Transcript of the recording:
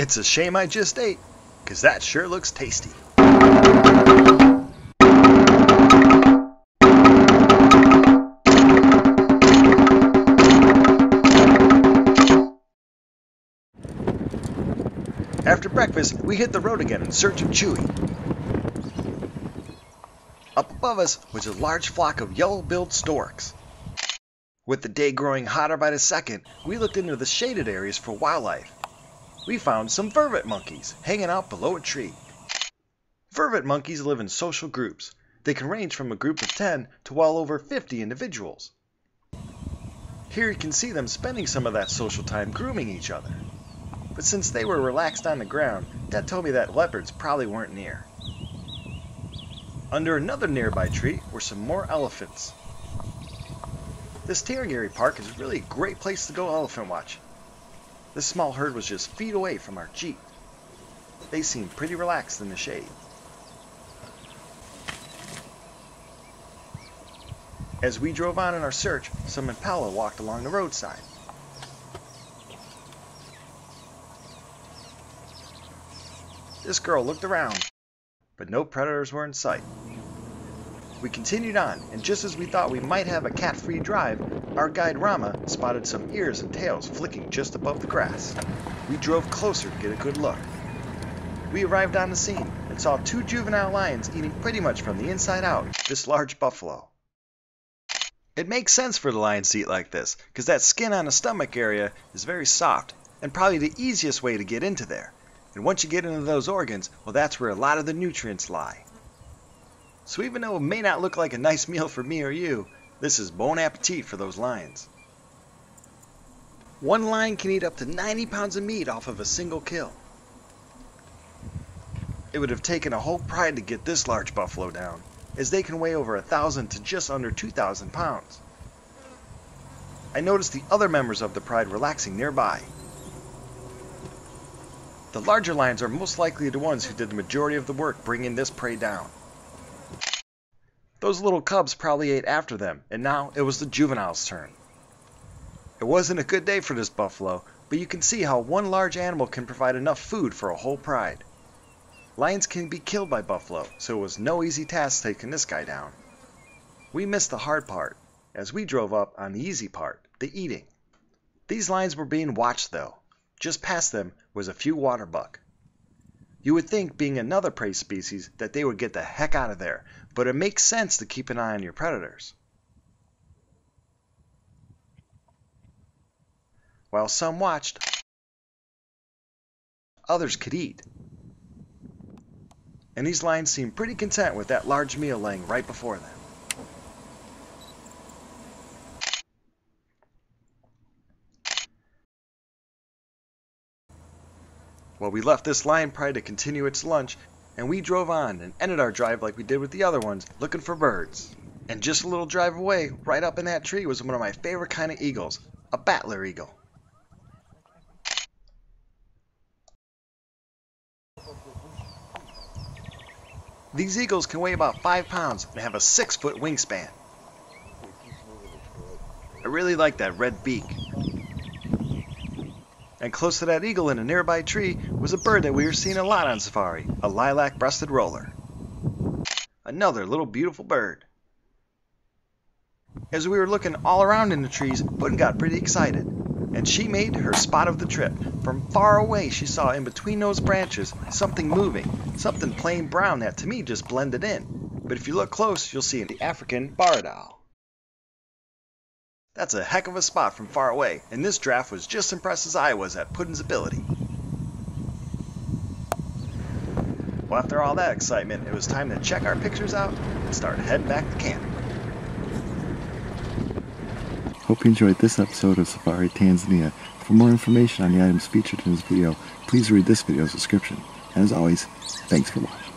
It's a shame I just ate, 'cause that sure looks tasty. After breakfast, we hit the road again in search of Chewy. Up above us was a large flock of yellow-billed storks. With the day growing hotter by the second, we looked into the shaded areas for wildlife. We found some vervet monkeys hanging out below a tree. Vervet monkeys live in social groups. They can range from a group of 10 to well over 50 individuals. Here you can see them spending some of that social time grooming each other. But since they were relaxed on the ground, that told me that leopards probably weren't near. Under another nearby tree were some more elephants. This Tarangire Park is really a great place to go elephant watch. This small herd was just feet away from our jeep. They seemed pretty relaxed in the shade. As we drove on in our search, some impala walked along the roadside. This girl looked around, but no predators were in sight. We continued on, and just as we thought we might have a cat-free drive, our guide Rama spotted some ears and tails flicking just above the grass. We drove closer to get a good look. We arrived on the scene and saw two juvenile lions eating pretty much from the inside out this large buffalo. It makes sense for the lions to eat like this, because that skin on the stomach area is very soft, and probably the easiest way to get into there. And once you get into those organs, well, that's where a lot of the nutrients lie. So even though it may not look like a nice meal for me or you, this is bon appetit for those lions. One lion can eat up to 90 pounds of meat off of a single kill. It would have taken a whole pride to get this large buffalo down, as they can weigh over 1,000 to just under 2,000 pounds. I noticed the other members of the pride relaxing nearby. The larger lions are most likely the ones who did the majority of the work bringing this prey down. Those little cubs probably ate after them, and now it was the juveniles' turn. It wasn't a good day for this buffalo, but you can see how one large animal can provide enough food for a whole pride. Lions can be killed by buffalo, so it was no easy task taking this guy down. We missed the hard part, as we drove up on the easy part, the eating. These lions were being watched though. Just past them was a few waterbuck. You would think, being another prey species, that they would get the heck out of there, but it makes sense to keep an eye on your predators. While some watched, others could eat. And these lions seemed pretty content with that large meal laying right before them. Well, we left this lion pride to continue its lunch, and we drove on and ended our drive like we did with the other ones, looking for birds. And just a little drive away, right up in that tree, was one of my favorite kind of eagles, a Batleur Eagle. These eagles can weigh about 5 pounds and have a 6-foot wingspan. I really like that red beak. And close to that eagle in a nearby tree was a bird that we were seeing a lot on safari, a lilac-breasted roller. Another little beautiful bird. As we were looking all around in the trees, Puddin got pretty excited, and she made her spot of the trip. From far away she saw in between those branches something moving, something plain brown that to me just blended in. But if you look close, you'll see the African barred owl. That's a heck of a spot from far away, and this draft was just as impressed as I was at Puddin's ability. Well, after all that excitement, it was time to check our pictures out and start heading back to camp. Hope you enjoyed this episode of Safari Tanzania. For more information on the items featured in this video, please read this video's description. And as always, thanks for watching.